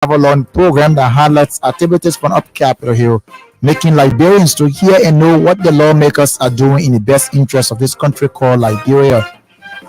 travel-on program that highlights activities from up Capitol Hill, making Liberians to hear and know what the lawmakers are doing in the best interest of this country called Liberia.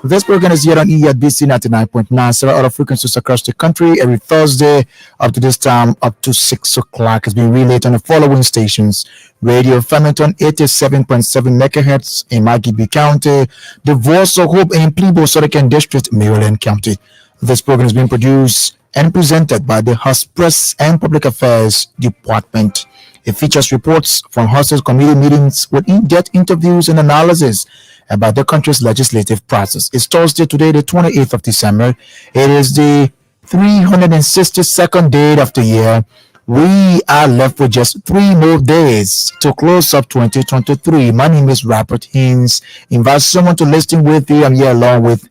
This program is here on EADBC 99.9, several other frequencies across the country every Thursday up to this time, up to 6 o'clock. It's being relayed on the following stations: Radio Farmington 87.7 megahertz in Maggie County, The Voice of Hope in Plebo Surican District, Maryland County. This program is being produced and presented by the House Press and Public Affairs Department. It features reports from House's committee meetings with in-depth interviews and analysis about the country's legislative process. It's Thursday today, the 28th of December. It is the 362nd day of the year. We are left with just 3 more days to close up 2023. My name is Robert Haynes. Invite someone to listen with you. I'm here along with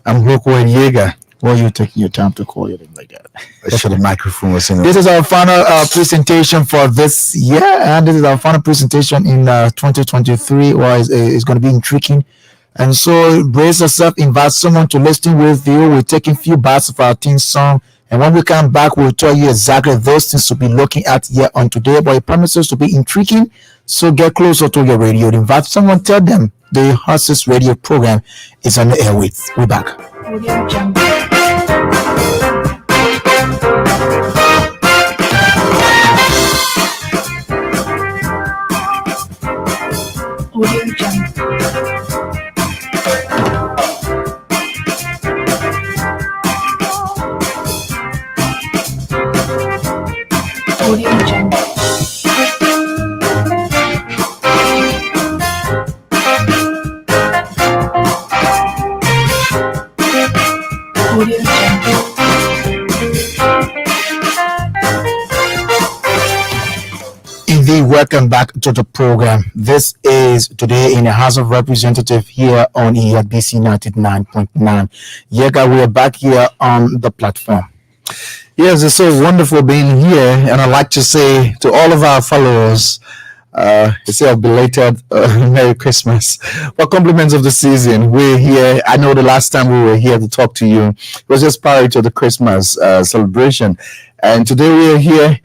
Rocco and Yeager. Well, you're taking your time to call it like that. I should have microphone was in This is our final presentation for this year, and this is our final presentation in 2023, or it's going to be intriguing. And so, brace yourself, invite someone to listen with you. We're taking a few bars of our theme song, and when we come back, we'll tell you exactly those things to be looking at here on today. But it promises to be intriguing, so get closer to your radio. Invite someone, tell them the Horses Radio program is on the airwaves. We're back. Audio Jungle. Audio Jungle. Audio Jungle. Audio Jungle. Indeed, welcome back to the program. This is today in the House of Representatives here on EADBC 99.9. Yega, we are back here on the platform. Yes, it's so wonderful being here, and I'd like to say to all of our followers, it's a belated Merry Christmas. For compliments of the season, we're here. I know the last time we were here to talk to you, it was just prior to the Christmas celebration, and today we're here.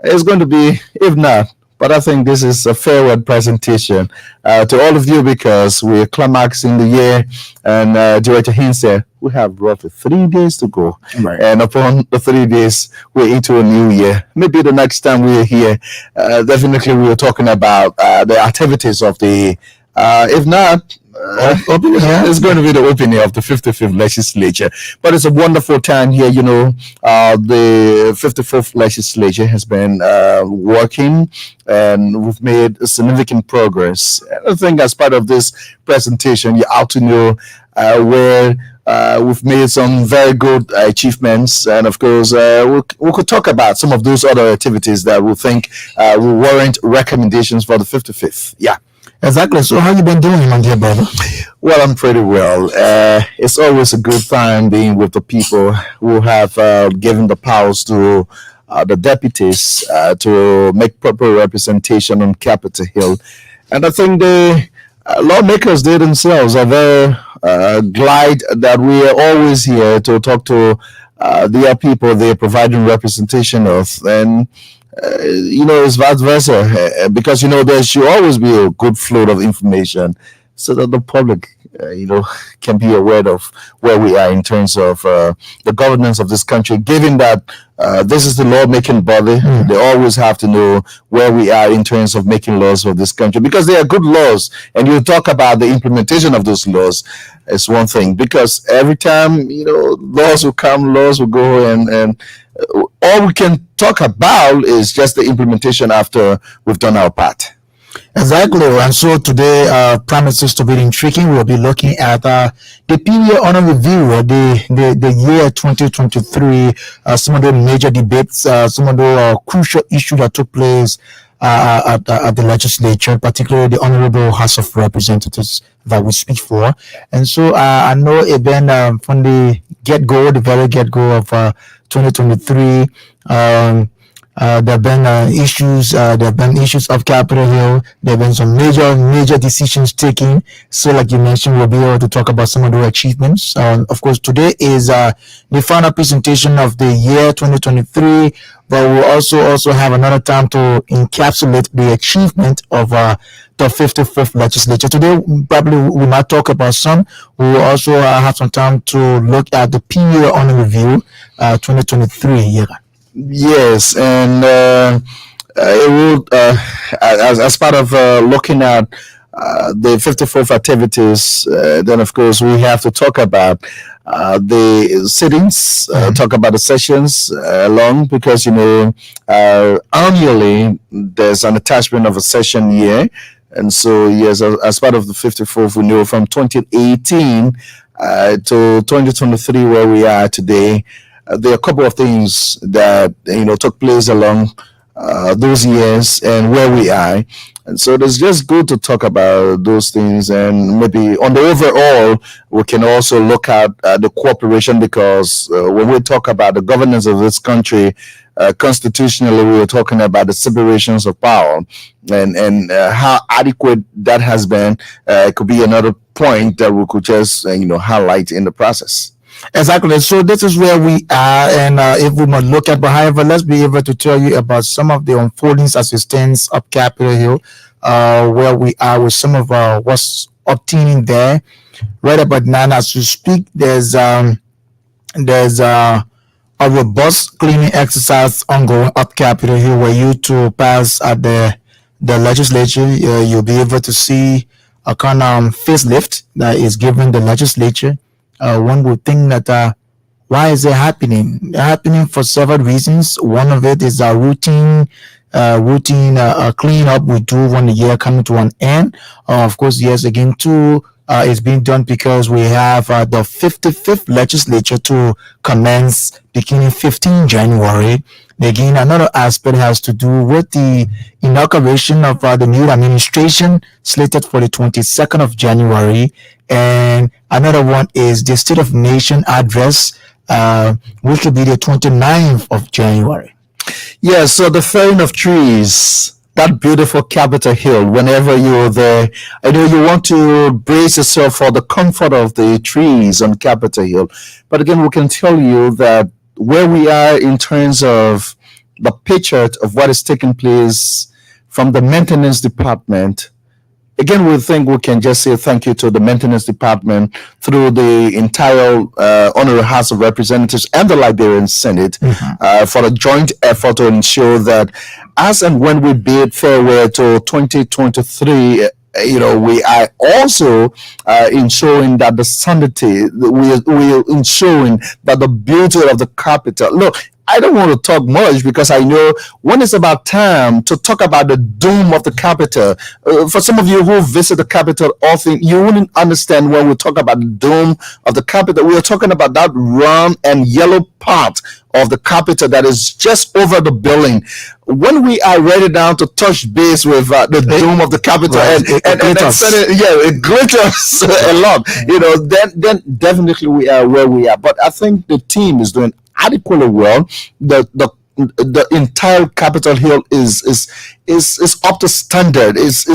It's going to be, if not, but I think this is a farewell presentation to all of you, because we're climaxing the year, and Director Haynes said we have roughly 3 days to go. Right. And upon the 3 days, we're into a new year. Maybe the next time we're here, definitely we were talking about the activities of the, if not, it's going to be the opening of the 55th legislature. But it's a wonderful time here. You know, the 54th legislature has been working, and we've made significant progress. And I think as part of this presentation, you ought to know where we've made some very good achievements, and of course we could talk about some of those other activities that we think will warrant recommendations for the 55th. Yeah. Exactly. So how you been doing, my dear brother? Well, I'm pretty well. It's always a good time being with the people who have given the powers to the deputies to make proper representation on Capitol Hill. And I think the lawmakers, they themselves are very glad that we are always here to talk to their people they're providing representation of. And you know, it's vice versa, because you know there should always be a good flow of information so that the public you know, can be aware of where we are in terms of the governance of this country, given that this is the lawmaking body. They always have to know where we are in terms of making laws for this country, because they are good laws, and you talk about the implementation of those laws is one thing, because every time, you know, laws will come, laws will go, and all we can talk about is just the implementation after we've done our part. Exactly. And so today promises to be intriguing. We'll be looking at the period under review, the year 2023, some of the major debates, some of the crucial issues that took place at the legislature, particularly the Honorable House of Representatives that we speak for. And so I know it been from the very get-go of 2023, There have been issues. There have been issues of Capitol Hill. There have been some major decisions taken. So, like you mentioned, we'll be able to talk about some of the achievements. Of course, today is the final presentation of the year 2023. But we'll also have another time to encapsulate the achievement of the 55th legislature. Today, probably we might talk about some. We will also have some time to look at the period on review 2023. Yeah. Yes, and it will, as part of looking at the 54th activities, then of course we have to talk about the sittings, talk about the sessions along, because annually there's an attachment of a session year. And so, yes, as part of the 54th, we know from 2018 to 2023, where we are today, there are a couple of things that took place along those years and where we are. And so it's just good to talk about those things, and maybe on the overall, we can also look at the cooperation, because when we talk about the governance of this country, constitutionally, we were talking about the separations of power, and how adequate that has been. It could be another point that we could just highlight in the process. Exactly. So this is where we are, and if we might look at, but however, let's be able to tell you about some of the unfoldings as it stands up Capitol Hill, where we are with some of what's obtaining there. Right about now, as we speak, there's a robust cleaning exercise ongoing up Capitol Hill, where you to pass at the legislature, you'll be able to see a kind of facelift that is given the legislature. One would think that why is it happening? Happening for several reasons. One of it is a routine cleanup we do when the year coming to an end. Of course, yes, again, two, it's being done because we have the 55th legislature to commence beginning 15 January. Again, another aspect has to do with the inauguration of the new administration slated for the 22nd of January. And another one is the State of Nation address, which will be the 29th of January. Yeah, so the felling of trees, that beautiful Capitol Hill, whenever you're there, I know you want to brace yourself for the comfort of the trees on Capitol Hill. But again, we can tell you that where we are in terms of the picture of what is taking place from the maintenance department, again, we think we can just say thank you to the maintenance department through the entire Honorary House of Representatives and the Liberian Senate for a joint effort to ensure that as and when we bid farewell to 2023, we are also ensuring that the sanity, we are ensuring that the beauty of the capital. Look, I don't want to talk much, because I know when it's about time to talk about the dome of the capital, for some of you who visit the capital often, you wouldn't understand when we talk about the dome of the capital. We are talking about that round and yellow part of the capital that is just over the building. When we are ready now to touch base with the dome of the capital, Right. it glitters a lot. Then definitely we are where we are. But I think the team is doing adequately well. The entire Capitol Hill is up to standard. Is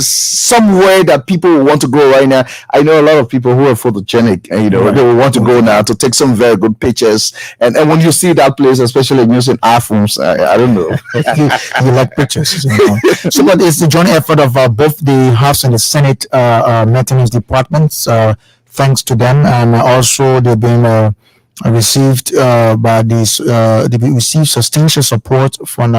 somewhere that people want to go right now. I know a lot of people who are photogenic, and Right. they will want to go now to take some very good pictures. And when you see that place, especially using iPhones, I don't know. You like pictures. So, but it's the joint effort of both the House and the Senate maintenance departments. Thanks to them, and also they've been received they received substantial support from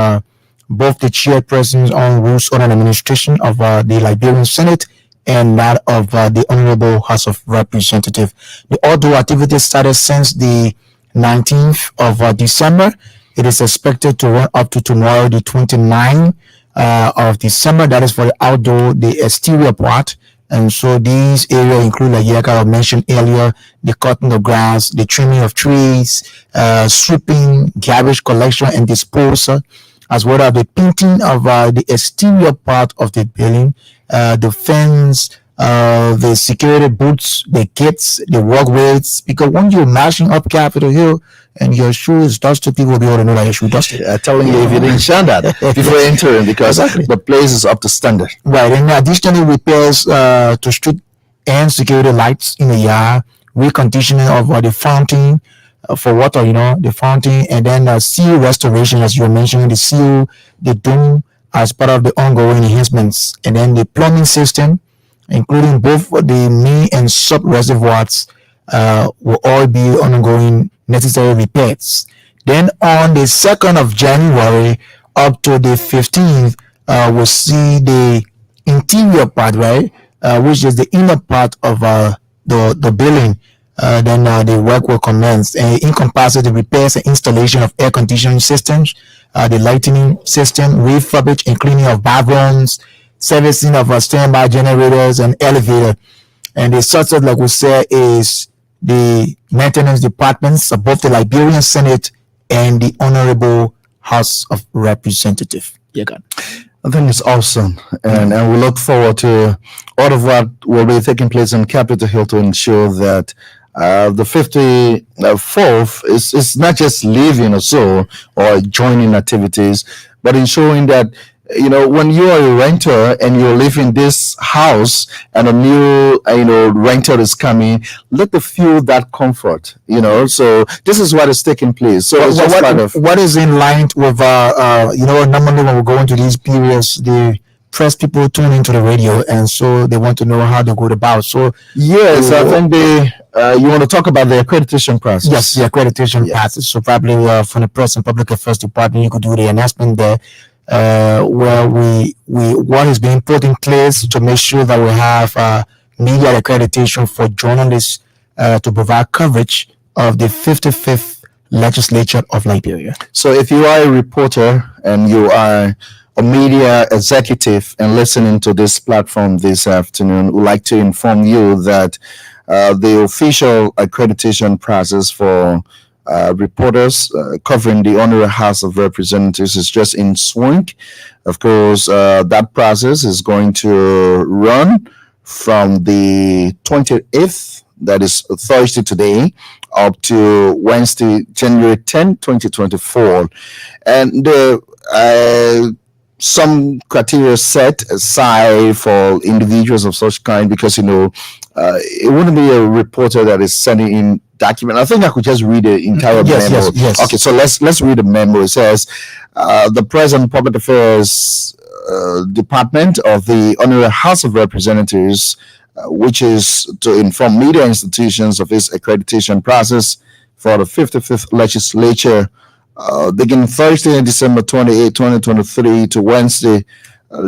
both the chairpersons on rules on an administration of the Liberian Senate and that of the Honorable House of Representatives. The outdoor activities started since the 19th of December. It is expected to run up to tomorrow, the 29th of December. That is for the outdoor, the exterior part. And so these areas include, like Yaka mentioned earlier, the cutting of grass, the trimming of trees, sweeping, garbage collection and disposal, as well as the painting of the exterior part of the building, the fence, the security boots, the kits, the work weights. Because when you're mashing up Capitol Hill and your shoe is dusted, people will be able to know that your shoe dusted. Telling you if you didn't share that before entering, because Exactly. the place is up to standard. Right, and additionally repairs to street and security lights in the yard, reconditioning of the fountain for water, the fountain, and then seal restoration, as you were mentioning, the seal, the dome, as part of the ongoing enhancements, and then the plumbing system, including both the main and sub reservoirs, will all be ongoing necessary repairs. Then on the 2nd of January up to the 15th, we'll see the interior part, right, which is the inner part of the building. Then the work will commence. And it encompasses the repairs and installation of air conditioning systems, the lighting system, refurbish and cleaning of bathrooms, servicing of standby generators and elevator. And the subset, like we said, is the maintenance departments of both the Liberian Senate and the Honorable House of Representatives. Yeah, God. I think it's awesome, and we look forward to all of what will be taking place on Capitol Hill to ensure that the 54th is not just leaving or so or joining activities, but ensuring that when you are a renter and you live in this house and a new renter is coming, let them feel that comfort. So this is what is taking place. So it's just part of what is in line with normally when we go into these periods, the press people tune into the radio, and so they want to know how they go about. So yes, I think you want to talk about the accreditation process. Yes, the accreditation process. So probably from the Press and Public Affairs Department, you could do the announcement there, where we what is being put in place to make sure that we have media accreditation for journalists to provide coverage of the 55th legislature of Liberia. So if you are a reporter and you are a media executive and listening to this platform this afternoon, we'd like to inform you that the official accreditation process for reporters covering the Honorary House of Representatives is just in swing. Of course, that process is going to run from the 28th, that is Thursday today, up to Wednesday, January 10, 2024. And some criteria set aside for individuals of such kind, because it wouldn't be a reporter that is sending in document. I think I could just read the entire memo. Yes. Okay, so let's read the memo. It says the President Public Affairs Department of the Honorary House of Representatives, which is to inform media institutions of its accreditation process for the 55th legislature, beginning Thursday, December 28, 2023 to Wednesday,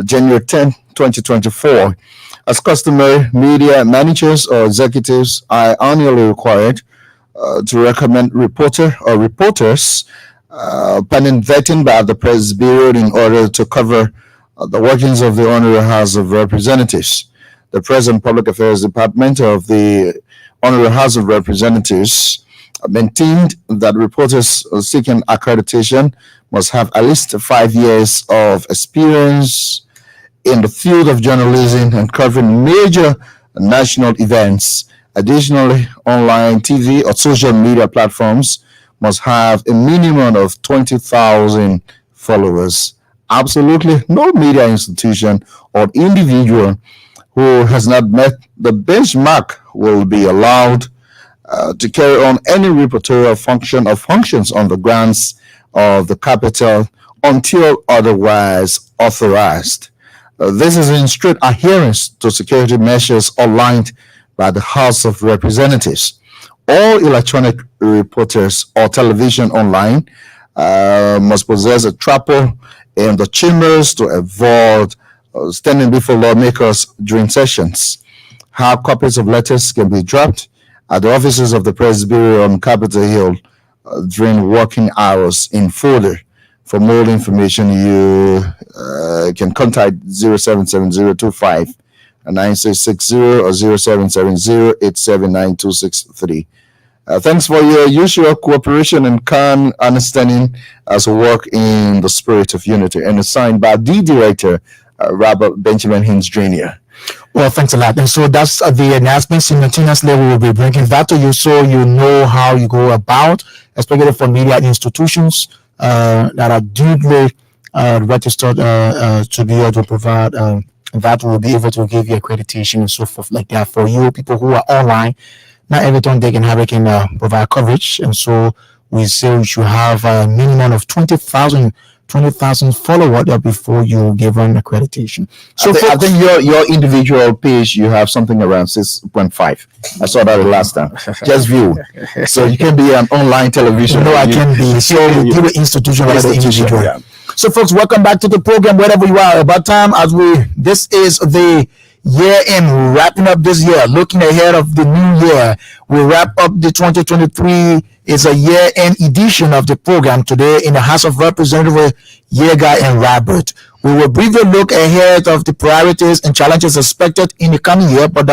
January 10, 2024. As customary, media managers or executives are annually required to recommend reporter or reporters pending vetting by the Press Bureau in order to cover the workings of the Honorary House of Representatives. The President Public Affairs Department of the Honorary House of Representatives maintained that reporters seeking accreditation must have at least 5 years of experience in the field of journalism and covering major national events. Additionally, online TV or social media platforms must have a minimum of 20,000 followers. Absolutely no media institution or individual who has not met the benchmark will be allowed to carry on any reportorial function or functions on the grounds of the capital until otherwise authorized. This is in strict adherence to security measures outlined by the House of Representatives. All electronic reporters or television online must possess a tripod in the chambers to avoid standing before lawmakers during sessions. Hard copies of letters can be dropped at the offices of the Press Bureau on Capitol Hill during working hours in folder. For more information, you can contact 077025 9660 or 0770879263. Thanks for your usual cooperation and calm understanding as we work in the spirit of unity. And it's signed by the director, Robert Benjamin Hinz Jr. Well, thanks a lot. And so that's the announcement. Simultaneously, we will be bringing that to you so you know how you go about, especially for media institutions that are duly registered to be able to provide that will be able to give you accreditation and so forth like that. For you people who are online, not every time they can provide coverage. And so we say you should have a minimum of 20,000 followers there before you give an accreditation. So I folks, think your individual page you have something around 6.5. I saw that the last time. Just view. So you can be an online television. no, I can be. So we give an institution rather than Institution, individual. yeah. So, folks, welcome back to the program, wherever you are. About time as we this is the year end, wrapping up this year, looking ahead of the new year. We wrap up the 2023. It's a year end edition of the program today in the House of Representatives, Yeager and Robert. We will briefly look ahead of the priorities and challenges expected in the coming year, but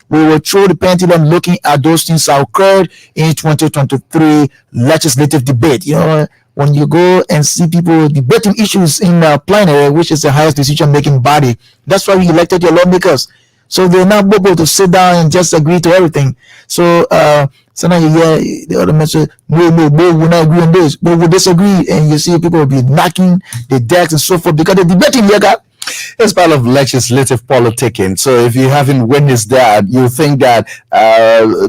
we will throw the pendulum looking at those things that occurred in 2023 legislative debate. You know, when you go and see people debating issues in plenary, which is the highest decision-making body, that's why we elected your lawmakers. So they're not able to sit down and just agree to everything. So sometimes you hear the other man say, no, we will not agree on this, but we disagree. And you see people will be knocking the decks and so forth because they're debating here, guys. It's part of legislative politicking. So if you haven't witnessed that, you think that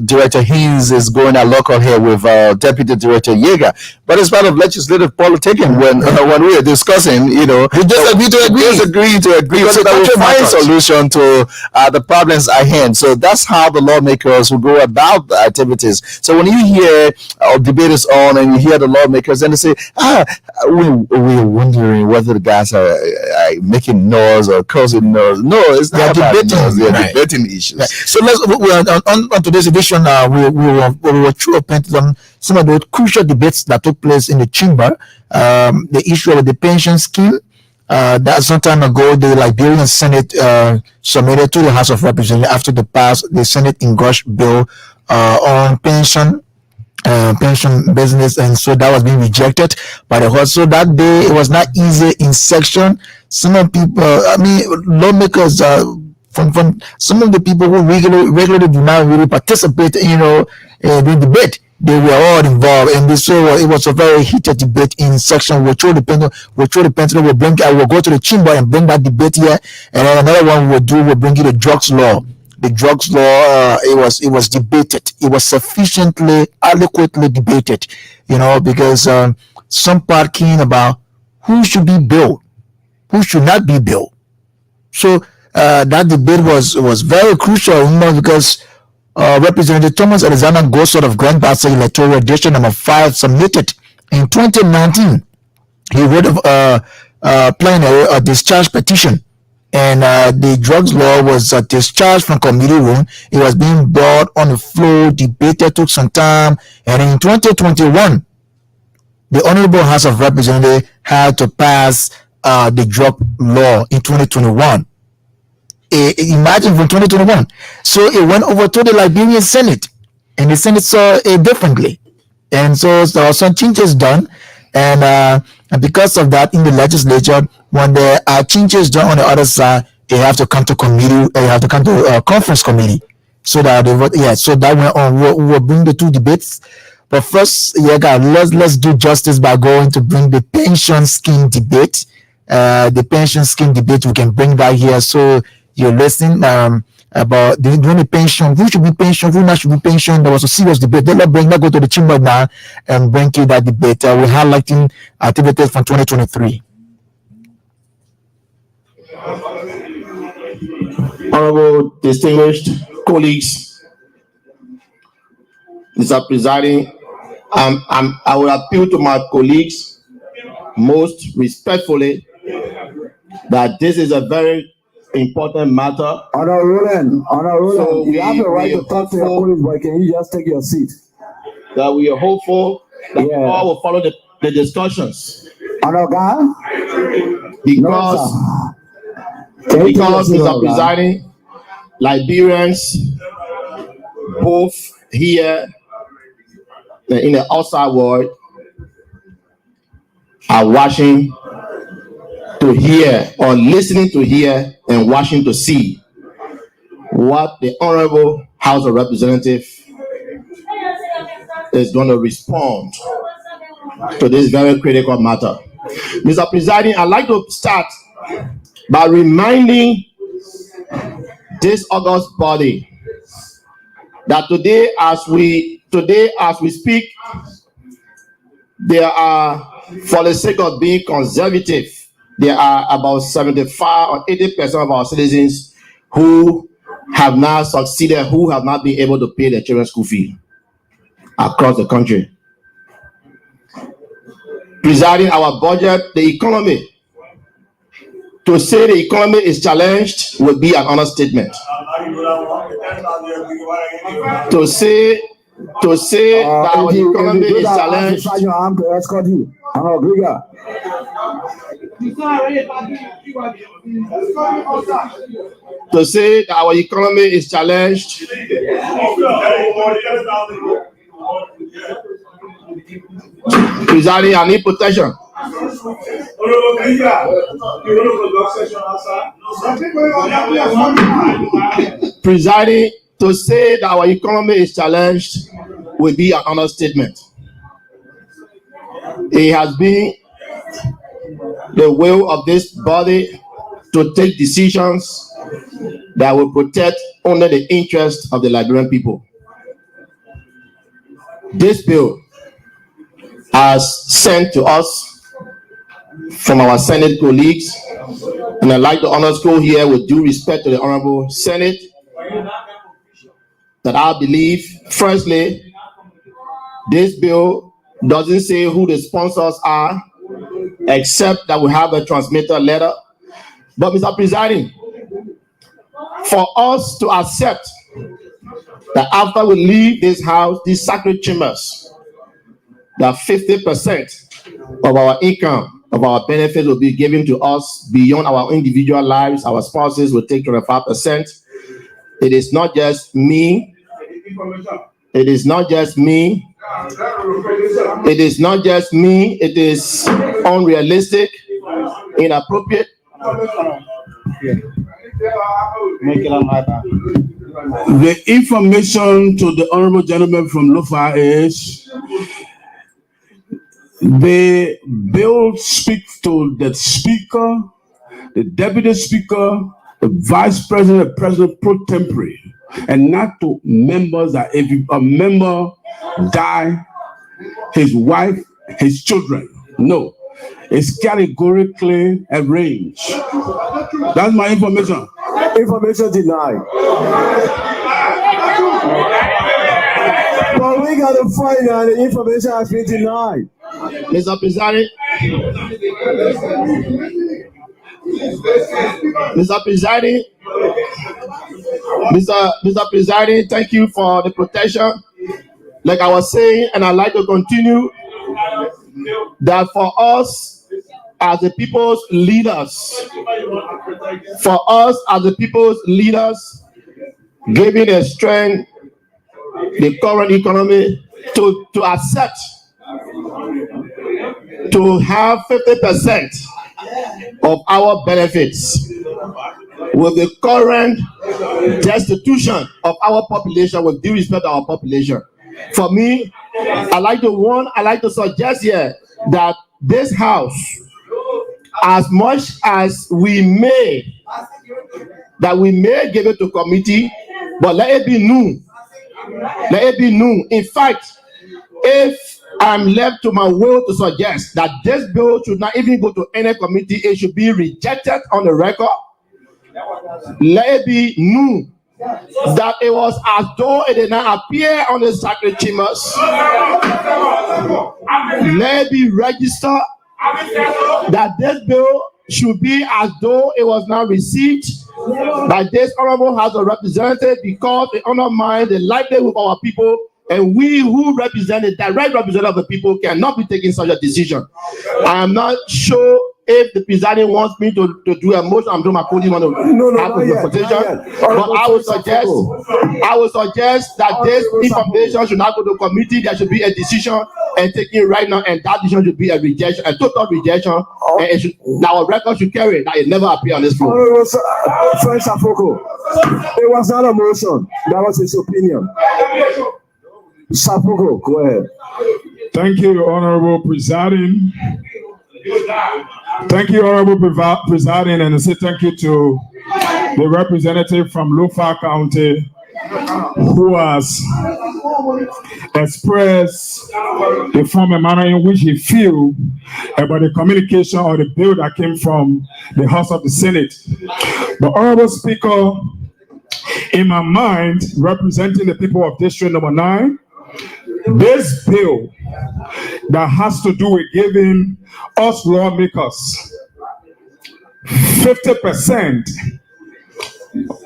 Director Haynes is going at local here with Deputy Director Yeager, but it's part of legislative politicking when we are discussing, We disagree to agree. disagree to agree Because so the that we country find matters. solution to the problems at hand. So that's how the lawmakers will go about the activities. So when you hear debaters on and you hear the lawmakers and they say, we're wondering whether the guys are making noise or causing noise. No, it's They are not about debating, noise. They're right. debating issues. Right. So on today's edition, we will throw a pendulum some of the crucial debates that took place in the chamber. The issue of the pension scheme. That some time ago, the Liberian Senate submitted to the House of Representatives after the Senate engrossed bill on pension business, and so that was being rejected by the House. So that day it was not easy in section. Some of people, lawmakers, from some of the people who regularly do not really participate, in the debate. They were all involved, and so it was a very heated debate in section. We'll throw the pencil, we'll go to the chamber and bring that debate here, and then another one we'll bring you the drugs law. The drugs law, it was debated. It was sufficiently adequately debated, because some part came about who should be billed, who should not be billed. So that debate was very crucial, because Representative Thomas Alexander Gosot of Grand Bassa Electoral District number 5 submitted in 2019. He wrote plenary a discharge petition, and the drugs law was discharged from committee room. It was being brought on the floor, debated, took some time, and in 2021, the Honorable House of Representatives had to pass the drug law in 2021. Imagine from 2021. So it went over to the Liberian Senate, and the Senate saw it differently. And so there were some changes done, and because of that, in the legislature, when there are changes done on the other side, they have to come to committee. They have to come to conference committee, so that they vote. Yeah, so that went on. We'll bring the two debates, but first, let's do justice by going to bring the pension scheme debate. The pension scheme debate, we can bring that here. So you're listening about the pension, who should be pensioned, who not should be pensioned. There was a serious debate. Let's go to the chamber now and bring you that debate. We're highlighting activities from 2023. Honorable distinguished colleagues, Mr. Presiding, I will appeal to my colleagues most respectfully that this is a very important matter. Honor Roland, So you have the right to talk to your hopeful colleagues, but can you just take your seat? that we are hopeful that Yeah. all will follow the discussions Honor guy? because Can you take your because seat, Mr. Honor guy? Presiding, Liberians both here and in the outside world are watching to hear or listening to hear and watching to see what the Honorable House of Representatives is going to respond to this very critical matter. Mr. Presiding, I'd like to start by reminding this august body that today as we speak, there are, for the sake of being conservative, there are about 75 or 80% of our citizens who have not succeeded, who have not been able to pay their children's school fee across the country. Presiding our budget, the economy, to say the economy is challenged would be an understatement. To say that our economy is challenged. To say that our economy is challenged. Presiding, I need protection. Presiding, to say that our economy is challenged will be an understatement. It has been the will of this body to take decisions that will protect only the interests of the Liberian people. This bill, as sent to us from our Senate colleagues, and I'd like to underscore here with due respect to the Honorable Senate, that I believe, firstly, this bill doesn't say who the sponsors are, except that we have a transmitter letter. But Mr. Presiding, for us to accept that after we leave this house, these sacred chambers, that 50% of our income, of our benefits will be given to us beyond our individual lives. Our spouses will take 25%. It is not just me. It is not just me. It is not just me. It is unrealistic, inappropriate. The information to the honorable gentleman from Lofa is the bill speaks to the speaker, the deputy speaker, the vice president, the president pro tempore, and not to members that if a member die, his wife, his children. No, it's categorically arranged. That's my information. Information denied. But we got to find out the information has been denied. Mr. Presiding, Mr. Presiding, thank you for the protection. Like I was saying, and I'd like to continue, that for us as the people's leaders, giving a strength, the current economy, to accept to have 50% of our benefits with the current destitution of our population, with due respect to our population. For me, I like to suggest here that this house, as much as we may give it to committee, but let it be known. In fact, if I'm left to my will to suggest that this bill should not even go to any committee, it should be rejected on the record. Let it be known that it was as though it did not appear on the sacred chambers. Let it be registered that this bill should be as though it was not received by this honorable House of Representatives, because it undermines the livelihood of our people, and we who represent the direct representative of the people cannot be taking such a decision. I am not sure if the presiding wants me to do a motion. I'm doing my podium on the presentation, but I would suggest that this information should not go to committee. There should be a decision and taking it right now, and that decision should be a rejection, a total rejection, and it should, our record should carry that it never appear on this floor. Honorable Frank Safoko, it was not a motion. That was his opinion. Safoko, go ahead. Thank you, Honorable Presiding. Thank you, Honorable Presiding, and I say thank you to the representative from Lofa County who has expressed the form and manner in which he feels about the communication or the bill that came from the House of the Senate. But Honorable Speaker, in my mind, representing the people of District Number 9, this bill that has to do with giving us lawmakers 50%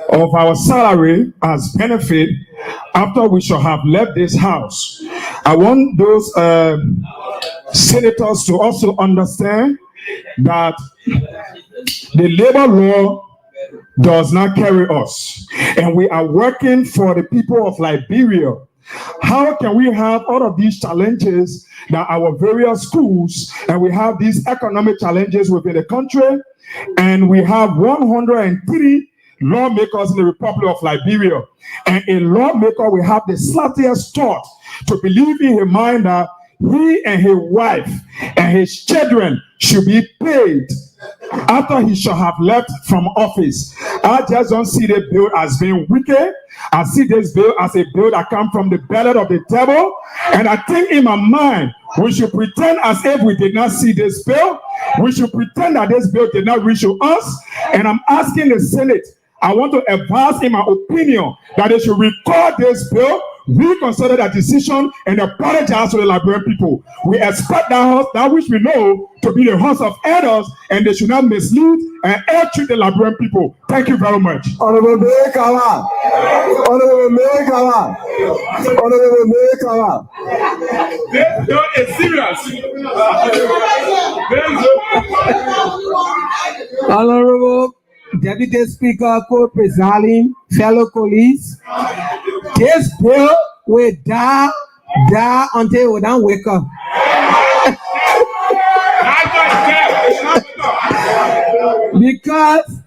of our salary as benefit after we shall have left this house. I want those senators to also understand that the labor law does not carry us, and we are working for the people of Liberia. How can we have all of these challenges that our various schools, and we have these economic challenges within the country, and we have 103 lawmakers in the Republic of Liberia, and a lawmaker will have the slightest thought to believe in his mind that he and his wife and his children should be paid after he shall have left from office. I just don't see the bill as being wicked. I see this bill as a bill that comes from the belly of the devil, and I think in my mind we should pretend as if we did not see this bill. We should pretend that this bill did not reach us, and I'm asking the Senate, I want to advise in my opinion that they should record this bill, reconsider that decision, and apologize to the Liberian people. We expect that house, that which we know to be the house of elders, and they should not mislead and ill-treat the Liberian people. Thank you very much. Honorable Mekawa. Honorable Mekawa. Honorable Mekawa. This bill is serious. Honorable Deputy Speaker, co-presiding, fellow colleagues, this bill will die until we don't wake up. Because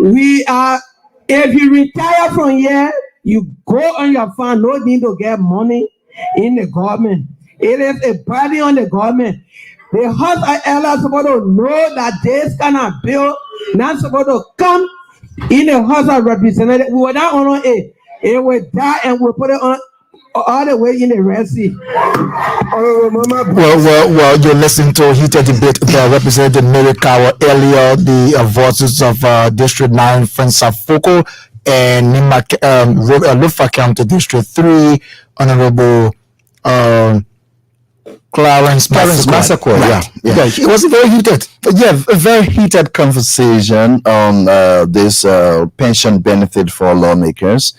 we are, if you retire from here, you go on your farm, no need to get money in the government. It is a burden on the government. The House of Elders supposed to know that this kind of bill not supposed to come in the House of Representatives. We will not honor it. It will die, and we'll put it on all the way in the Red Sea. Well, you're listening to a heated debate there. Representative Mary Kawa earlier, the voices of District 9, Frank Safoko, and Lofa County District 3, Honorable Clarence Massacre. Right. Yeah. It was very heated. Yeah, a very heated conversation on this pension benefit for lawmakers.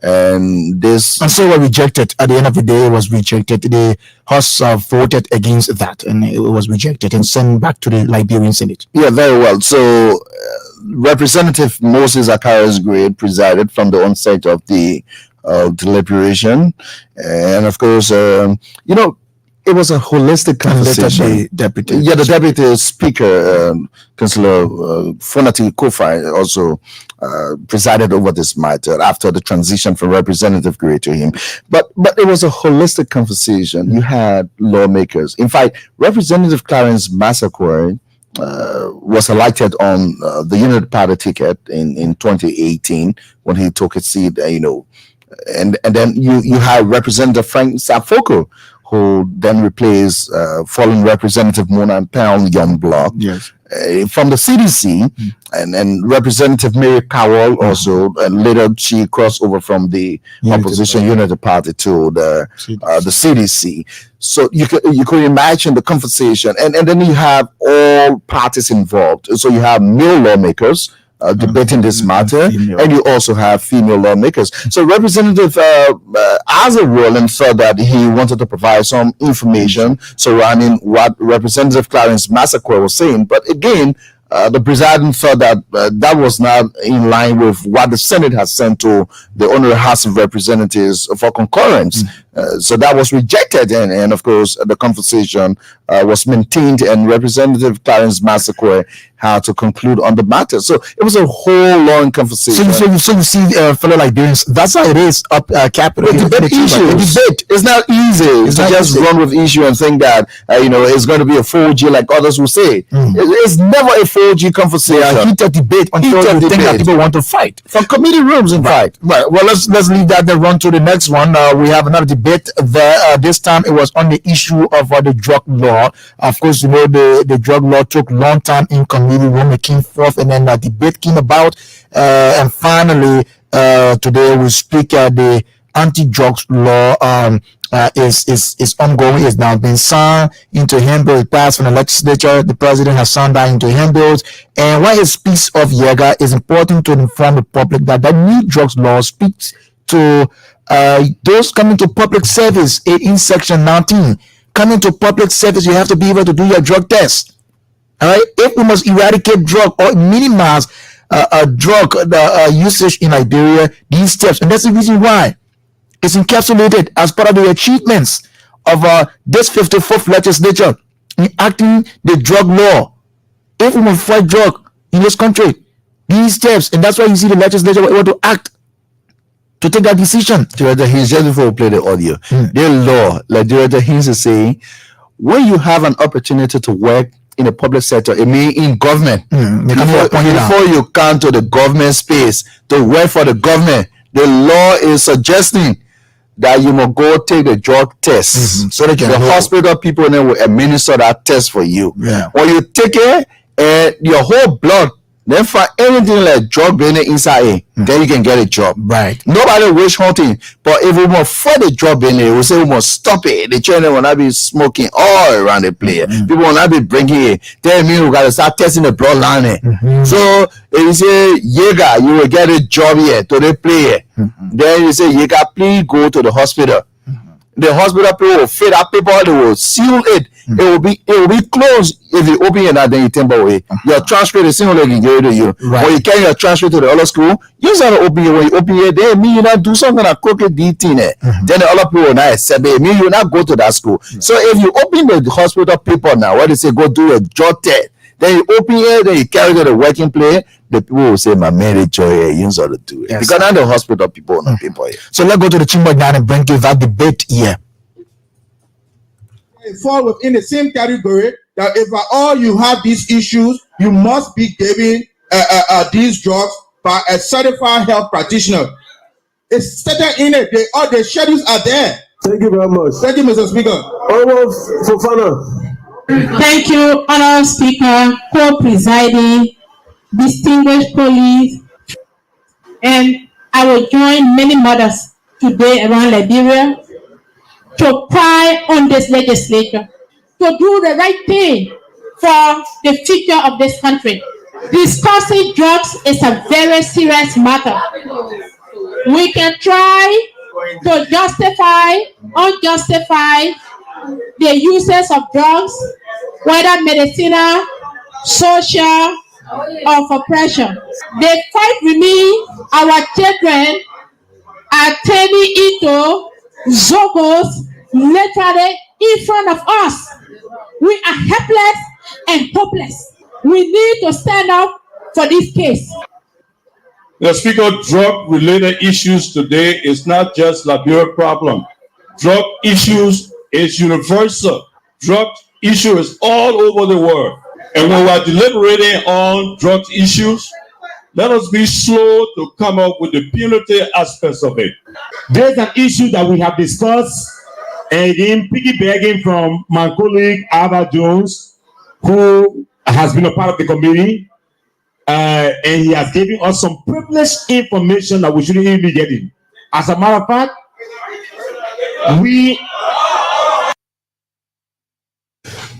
And so were rejected. At the end of the day, it was rejected. The House voted against that, and it was rejected and sent back to the Liberian Senate. Yeah, very well. So Representative Moses Akaris Gray presided from the onset of the deliberation, and of course, it was a holistic conversation. The deputy. Yeah, the deputy speaker, Councillor Fonati Kofi, also presided over this matter after the transition from Representative Gray to him. But it was a holistic conversation. You had lawmakers. In fact, Representative Clarence Massacre was elected on the Unity Party ticket in 2018 when he took his seat. And then you had Representative Frank Safoko, who then replaced fallen Representative Mona Pound Youngblood, yes, from the CDC, and Representative Mary Powell also, and later she crossed over from the opposition Unity Party to the CDC. So you could imagine the conversation, and then you have all parties involved. So you have male lawmakers debating this matter, and you also have female lawmakers. So Representative Azarwell thought that he wanted to provide some information surrounding what Representative Clarence Massacre was saying, but again, the president thought that that was not in line with what the Senate has sent to the Honorary House of Representatives for concurrence. So that was rejected, and of course, the conversation was maintained, and Representative Clarence Massacre had to conclude on the matter. So it was a whole long conversation. So you see, fellow Liberians, that's how it is up Capitol. With debate issues. Debate. It's not easy to just run with issue and think that it's going to be a 4G like others will say. It's never a 4G conversation. Yeah, heated debate until you think that people want to fight from committee rooms, in fact. Right. Well, let's leave that and run to the next one. We have another debate there. This time it was on the issue of the drug law. Of course, the drug law took long time in committee room. It came forth, and then a debate came about, and finally today we speak the anti-drugs law is ongoing. It's now been signed into handbill. It passed from the legislature. The president has signed that into handbills. And when it speaks of Jaeger, it's important to inform the public that the new drugs law speaks to those coming to public service in section 19. Coming to public service, you have to be able to do your drug test. All right. If we must eradicate drug or minimize drug usage in Liberia, these steps, and that's the reason why it's encapsulated as part of the achievements of this 54th legislature in acting the drug law. If we must fight drug in this country, these steps, and that's why you see the legislature were able to act to take that decision. Director Haynes, just before we play the audio, their law, like Director Haynes is saying, when you have an opportunity to work in the public sector, it means in government, before you come to the government space to work for the government, the law is suggesting that you must go take the drug test. So they can the hospital people then will administer that test for you. When you take it, your whole blood, then for anything like drug being inside it, then you can get a job. Right. Nobody wish hunting, but if we must fight the drug being there, we say we must stop it. The children will not be smoking all around the place. People will not be drinking it. Then mean we gotta start testing the bloodline. So if you say Jaeger, you will get a job here to the play. Then you say Jaeger, please go to the hospital. The hospital people will fill that paper, they will seal it. It will be closed if you open it and then you temper away. Your transfer is single can give it to you. When you carry your transfer to the other school, you just have to open it. When you open it, they mean you not do something that crooked DT. Then the other people will not accept it. It mean you will not go to that school. So if you open the hospital paper now, where they say go do a drug test, then you open it, then you carry it to the working place, the people will say, my man, it's your you sort of do it. Because now the hospital people on the paper here. So let's go to the chamber now and bring you that debate here. Fall within the same category that if at all you have these issues, you must be given these drugs by a certified health practitioner. It's stated in it. All the schedules are there. Thank you very much. Thank you, Mr. Speaker. Almost Fofana. Thank you, Honourable Speaker, co-presiding, distinguished colleagues, and I will join many mothers today around Liberia to cry on this legislature, to do the right thing for the future of this country. Discussing drugs is a very serious matter. We can try to justify, unjustify the uses of drugs, whether medicinal, social, or for pressure. The fight remains. Our children are turning into zogos literally in front of us. We are helpless and hopeless. We need to stand up for this case. The Speaker, drug-related issues today is not just Liberia problem. Drug issues is universal. Drug issue is all over the world. And when we are deliberating on drug issues, let us be slow to come up with the punitive aspects of it. There's an issue that we have discussed, and again, piggybacking from my colleague Ava Jones, who has been a part of the committee, and he has given us some privileged information that we shouldn't even be getting. As a matter of fact,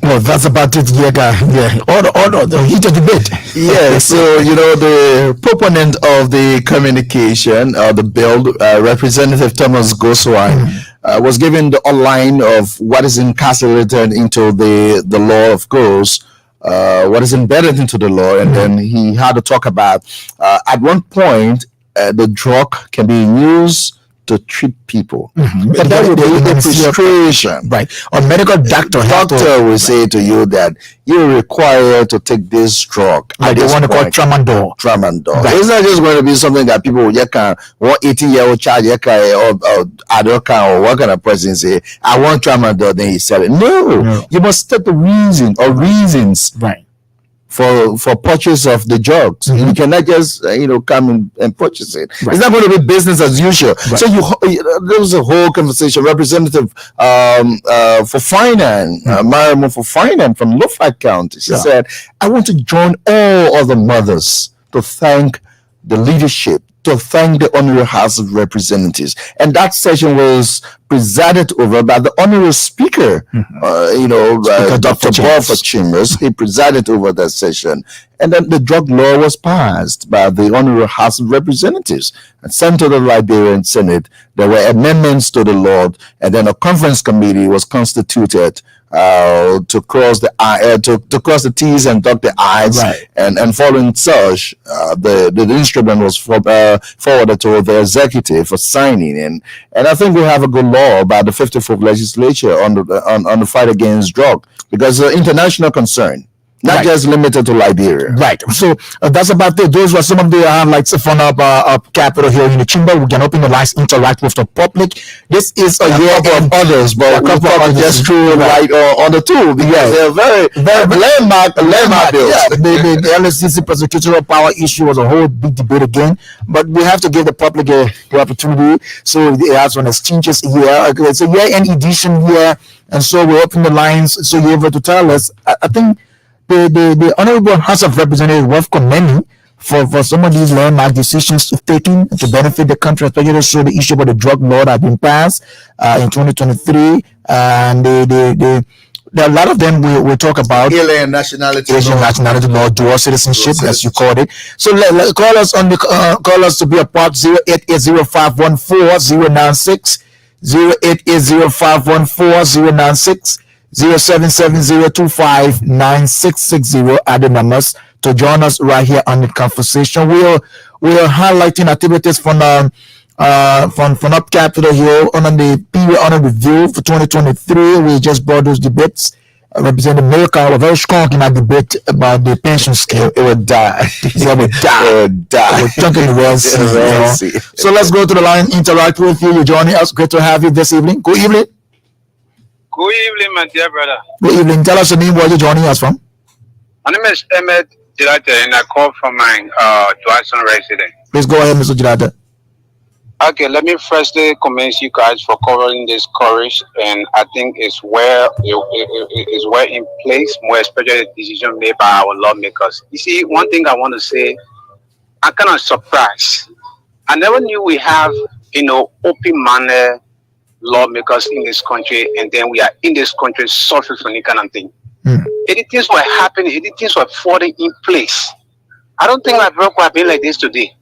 well, that's about it, Jaeger. Yeah, order, the heated debate. Yeah, so the proponent of the communication, the bill, Representative Thomas Goswai, was given the outline of what is encapsulated into the law, of course, what is embedded into the law, and then he had to talk about at one point the drug can be used to treat people. Mhm. But that would be a prescription. Right. A medical doctor have to, Doctor will say to you that you're required to take this drug. like they want to call tramadol. Tramadol. Right. It's not just going to be something that people you can 180-year-old child or adult can or what kind of person say, I want tramadol, then he said it. No. You must state the reason or reasons Right. for purchase of the drugs. You cannot just come and purchase it. Right. It's not going to be business as usual. So there was a whole conversation. Representative for finance, Mariam for finance from Lafayette County. She said, "I want to join all other mothers to thank the leadership, to thank the Honorable House of Representatives." And that session was presided over by the Honorable Speaker, Dr. Bob Chambers. He presided over that session. And then the drug law was passed by the Honorable House of Representatives and sent to the Liberian Senate. There were amendments to the law, and then a conference committee was constituted to cross the cross the T's and dot the I's, Right. and following such, the instrument was forwarded to the executive for signing, and I think we have a good law by the 54th legislature on the fight against drug, because it's an international concern, not Right. just limited to Liberia. Right. So that's about it. Those were some of the highlights from up Capitol here in the chamber. We can open the lines, interact with the public. This is a year Couple of others, but we probably just threw light on the two because they're very landmark bills. Yeah, the LSCC prosecutorial power issue was a whole big debate again, but we have to give the public the opportunity. So they have some exchanges here. It's a year-end edition here, and so we open the lines. So you're able to tell us. I think the Honorable House of Representatives worth commending for some of these landmark decisions taken to benefit the country, especially so the issue about the drug law that had been passed in 2023, and there are a lot of them we talk about. Alien nationality Law, dual citizenship, as you called it. So call us on the call us to be a part 0880514096, 0880514096. 0770259660 are the numbers to join us right here on the conversation. We are highlighting activities from up Capitol Hill on the period on review for 2023. We just brought those debates. Representative America were very strong in that debate about the pension scale. It would die. It would die. We're talking the world scene. So let's go to the line, interact with you. You're joining us. Great to have you this evening. Good evening. Good evening, my dear brother. Good evening. Tell us your name, where you're joining us from. My name is Ahmed Jilata, and I call from my Johnson resident. Please go ahead, Mr. Jilata. Okay, let me firstly commend you guys for covering this courage, and I think it's well in place, more especially the decision made by our lawmakers. You see, one thing I want to say, I'm kind of surprised. I never knew we have, open-minded lawmakers in this country, and then we are in this country suffering from any kind of thing. Any things were happening, any things were falling in place. I don't think Liberia could have been like this today.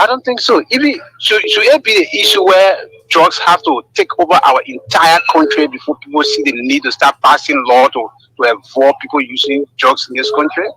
I don't think so. Should it be the issue where drugs have to take over our entire country before people see the need to start passing law to avoid people using drugs in this country?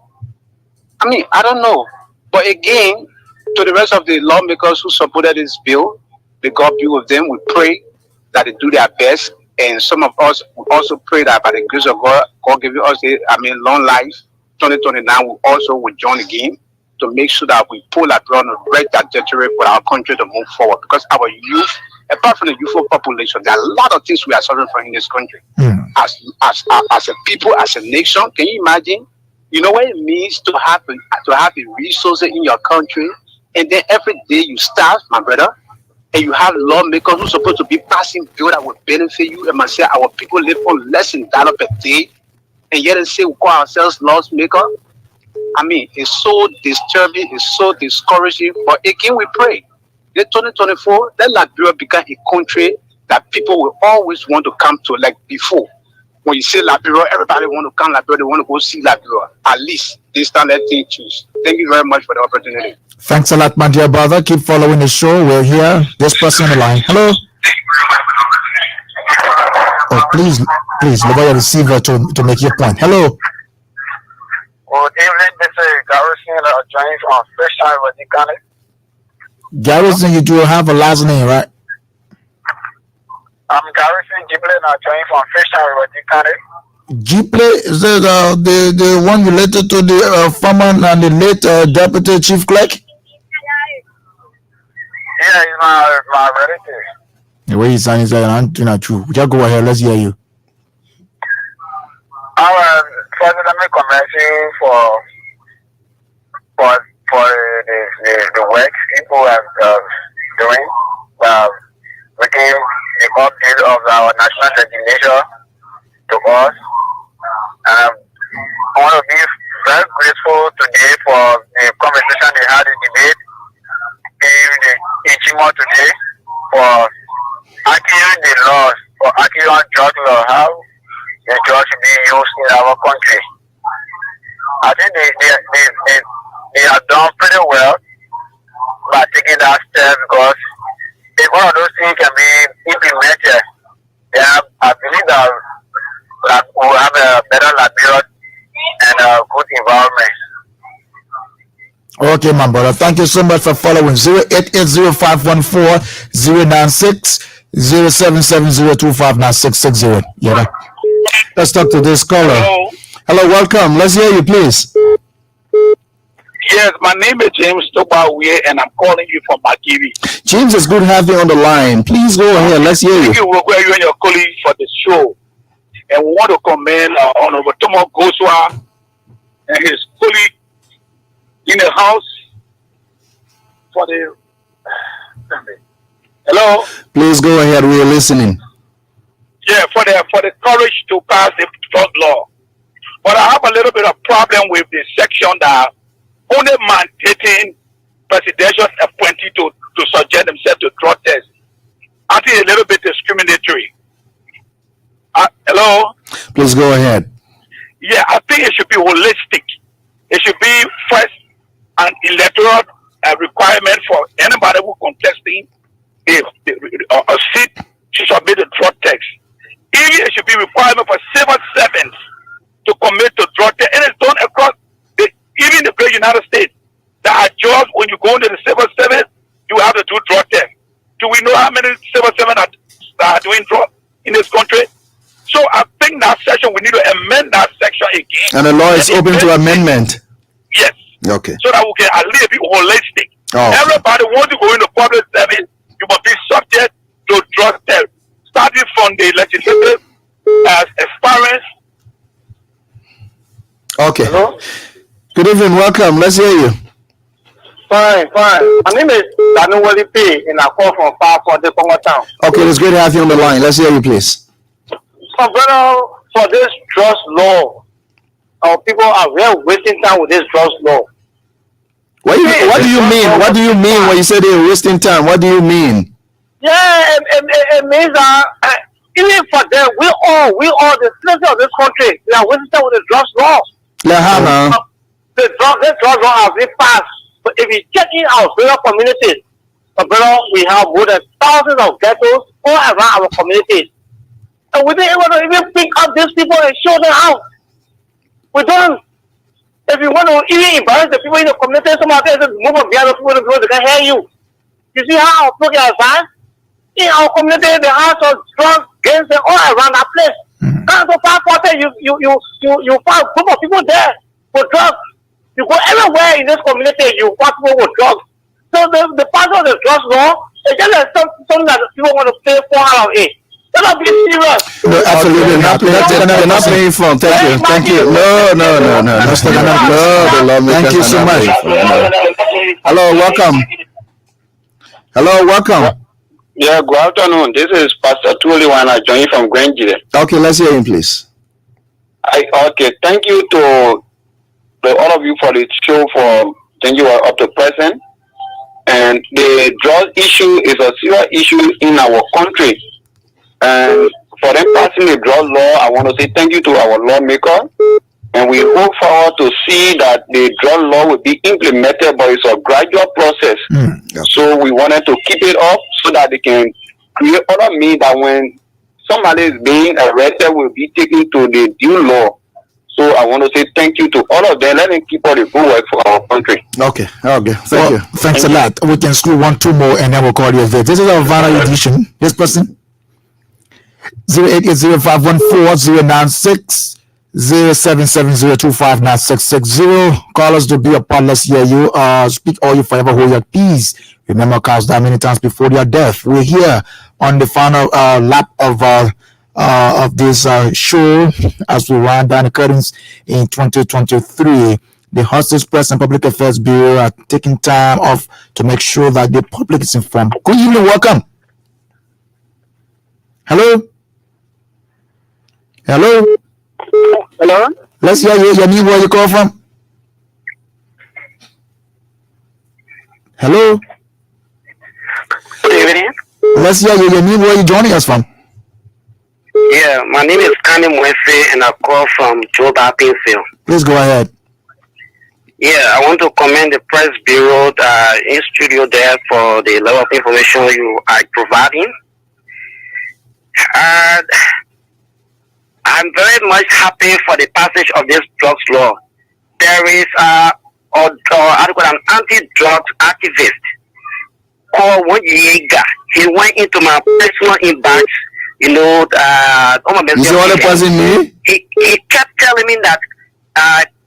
I mean, I don't know. But again, to the rest of the lawmakers who supported this bill, may God be with them. We pray that they do their best, and some of us will also pray that by the grace of God, God give us long life. 2029 we also will join again to make sure that we pull that on the right trajectory for our country to move forward. Because our youth, apart from the youthful population, there are a lot of things we are suffering from in this country. As a people, as a nation, can you imagine? You know what it means to have the resources in your country, and then every day you starve, my brother. And you have lawmakers who are supposed to be passing bills that will benefit you. And say our people live on less than $1 per day, and yet they say we call ourselves lawmakers. I mean, it's so disturbing, it's so discouraging. But again, we pray that 2024, let Liberia become a country that people will always want to come to, like before. When you say Liberia, everybody want to come Liberia, they want to go see Liberia. At least this time, let them choose. Thank you very much for the opportunity. Thanks a lot, my dear brother. Keep following the show. We're here. This person on the line. Hello. Oh, please lower your receiver to make your point. Hello. Good evening. This is Garrison joining from Fresh River County. Garrison, you do have a last name, right? I'm Garrison Giblin, I'm joining from Fishtown, River County. Jiple, is that the one related to the former and the late deputy chief clerk? Yeah, he's my relative. The way he's saying is not true. Just go ahead, let's hear you. First, let me commend you for the work people have doing, making the update of our national designation to us. I want to be very grateful today for the conversation they had in debate in the Ichimo today for arguing the laws, for arguing on drug law, how the drugs should be used in our country. I think they have done pretty well by taking that step, because if one of those things can be implemented, then I believe that we'll have a better Liberia and a good environment. Okay, my brother. Thank you so much for following. 0880514-096-0770259660. Yeah. Let's talk to this caller. Hello, welcome. Let's hear you, please. Yes, my name is James Tobawe, and I'm calling you from Magiri. James, it's good to have you on the line. Please go ahead. Let's hear you. Thank you, you and your colleagues, for the show. And we want to commend Honorable Tomo Goswa and his colleague in the House for the... Hello? Please go ahead. We are listening. Yeah, for the courage to pass the drug law. But I have a little bit of problem with the section that only mandating presidential appointee to subject themselves to drug tests. I think a little bit discriminatory. Hello? Please go ahead. Yeah, I think it should be holistic. It should be first an electoral requirement for anybody who contesting a seat to submit a drug test. Even it should be requirement for civil servants to commit to drug test, and it's done across even the great United States. There are jobs when you go into the civil service, you have to do drug test. Do we know how many civil servants are doing drug in this country? So I think that section, we need to amend that section again. And the law is open to amendment. Yes. Okay. So that we can at least be holistic. Oh. Everybody wants to go into public service, you must be subject to drug test. Starting from the legislative experience. Okay. Hello? Good evening. Welcome. Let's hear you. Fine. My name is Daniel P. and I call from far from the Congo town. Okay, it's great to have you on the line. Let's hear you, please. So, brother, for this drugs law, our people are really wasting time with this drugs law. What do you mean? What do you mean when you say they're wasting time? What do you mean? Yeah, it means that even for them, we all the citizens of this country, we are wasting time with the drugs law. The drugs law has been passed. But if you check in our rural communities, brother, we have more than thousands of ghettos all around our communities. And we didn't want to even pick up these people and show them out. We don't. If you want to even embarrass the people in the community, some of them just move up the other people because they can hear you. You see how our people are advanced? In our community, the house of drugs, gangs, all around that place. And so far, you find a group of people there for drugs. You go everywhere in this community, you find people with drugs. So the part of the drugs law is just something that people want to pay for out of it. They're not being serious. No, absolutely not. They're not paying for. Thank you. No. Thank you so much. Hello, welcome. Yeah, good afternoon. This is Pastor Toay when I join from Grange. Okay, let's hear him, please. Thank you to all of you for the show, for thank you up to present. And the drug issue is a serious issue in our country. And for them passing the drug law, I want to say thank you to our lawmaker. And we hope forward to see that the drug law will be implemented, but it's a gradual process. So we wanted to keep it up so that they can create other means that when somebody is being arrested will be taken to the due law. So I want to say thank you to all of them. Let them keep all the good work for our country. Okay. Thank you. Thanks a lot. We can screw 1-2 more and then we'll call you a vet. This is our Vanna edition. This person. 0880-514-096, 0770-259-660. Call us to be a part. Let's hear you. Speak all you forever hold your peace. Remember, cause that many times before their death. We're here on the final lap of this show as we wind down the curtains in 2023. The Hostage Press and Public Affairs Bureau are taking time off to make sure that the public is informed. Good evening, welcome. Hello? Hello? Hello? Let's hear you. Your name, where you call from? Hello? Good evening. Let's hear you. Your name, where you joining us from? Yeah, my name is Kanye Mwese and I call from Joba Pinfield. Please go ahead. Yeah, I want to commend the press bureau in studio there for the level of information you are providing. I'm very much happy for the passage of this drugs law. There is an anti-drugs activist called Wonyega. He went into my personal inbox. You know, you see what the person mean? He kept telling me that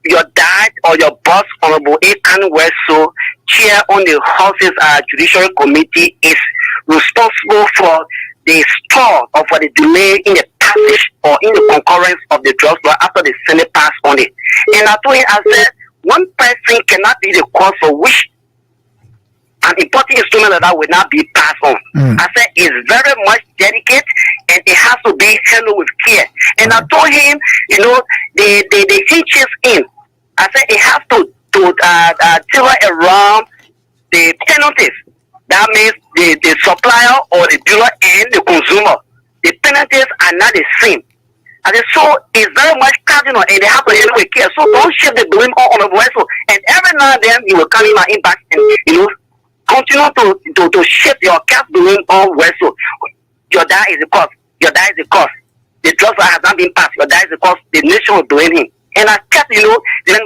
your dad or your boss, Honorable Akan Weso, chair on the House's Judiciary Committee, is responsible for the stall or for the delay in the passage or in the concurrence of the drugs law after the Senate passed on it. And I told him, I said, one person cannot be the cause for which an important instrument like that will not be passed on. I said, it's very much dedicated and it has to be handled with care. And I told him, you know, the hitches in. I said, it has to tailor around the penalties. That means the supplier or the dealer and the consumer. The penalties are not the same. I said, so it's very much cardinal and they have to handle with care. So don't shift the blame on the voice. And every now and then you will come in my impact and, you know, continue to shift your cast blame on Weso. Your dad is the cause. Your dad is the cause. The drugs has not been passed. Your dad is the cause. The nation will blame him. And I kept, you know,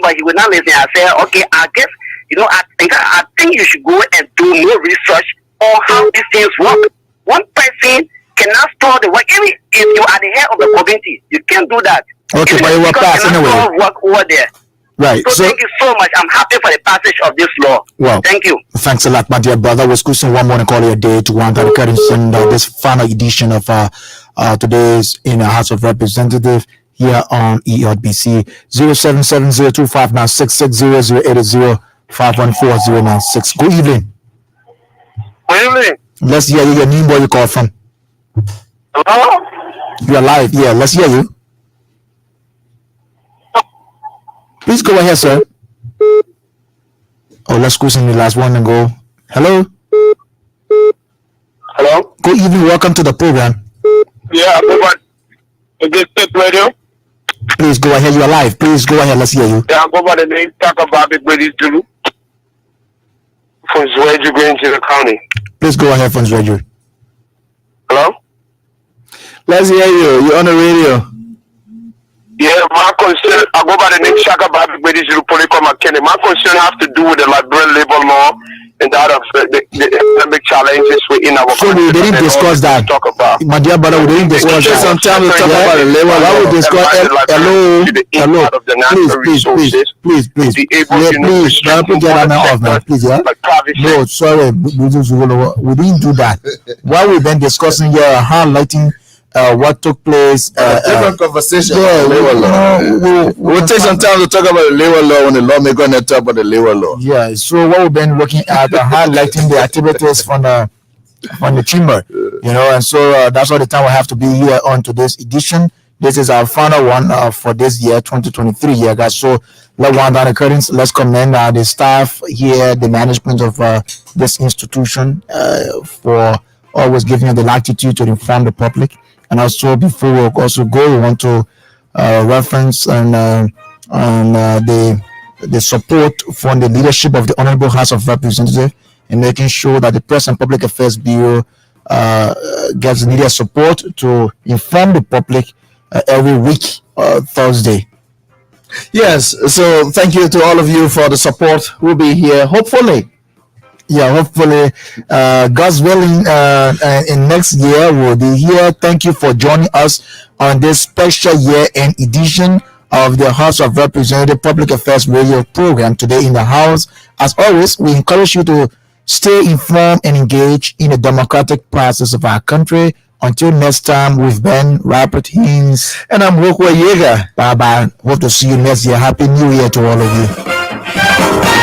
but he would not listen. I said, okay, I guess, you know, I think you should go and do more research on how these things work. One person cannot store the work. Even if you are the head of the community, you can't do that. Okay, but you will pass anyway. Work over there. Right. So thank you so much. I'm happy for the passage of this law. Well, thank you. Thanks a lot, my dear brother. We're squeezing one morning call a day to wind down the curtains in this final edition of today's in the House of Representatives here on ERBC 0770-259-660-080-514-096. Good evening. Good evening. Let's hear you. Your name, where you call from? Hello? You're live. Yeah, let's hear you. Please go ahead, sir. Oh, let's squeeze in the last one and go. Hello? Hello? Good evening. Welcome to the program. Yeah, is this State Radio? Please go ahead. You're live. Please go ahead. Let's hear you. Yeah, go by the name Talk about it, British Zulu. From Zweju going to the county. Please go ahead, Fons Radio. Hello? Let's hear you. You're on the radio. Yeah, my concern, I go by the name Shaka Babi British Zulu Political McKinney. My concern have to do with the Liberian labor law and that of the economic challenges within our country. So we didn't discuss that. Talk about. My dear brother, we didn't discuss that. Some time to talk about the labor law. We discuss. Hello. Please. Please, get that man off, man. Please, yeah. No, sorry, we didn't do that. While we've been discussing here, highlighting what took place. Different conversation. Yeah, labor law. We'll take some time to talk about the labor law when the lawmaker and talk about the labor law. Yeah. So what we've been looking at, highlighting the activities from the chamber, you know, and so that's all the time we have to be here on today's edition. This is our final one for this year, 2023 year, guys. So let's wind down the curtains. Let's commend the staff here, the management of this institution for always giving you the latitude to inform the public. And also, before we also go, we want to reference the support from the leadership of the Honorable House of Representatives in making sure that the Press and Public Affairs Bureau gets needed support to inform the public every week, Thursday. Yes, so thank you to all of you for the support. We'll be here, hopefully, Yeah, hopefully, God's willing, in next year we'll be here. Thank you for joining us on this special year-end edition of the House of Representatives Public Affairs Radio program today in the House. As always, we encourage you to stay informed and engaged in the democratic process of our country. Until next time, we've been Robert Haynes. And I'm Rockwell Yeager. Bye bye. Hope to see you next year. Happy New Year to all of you.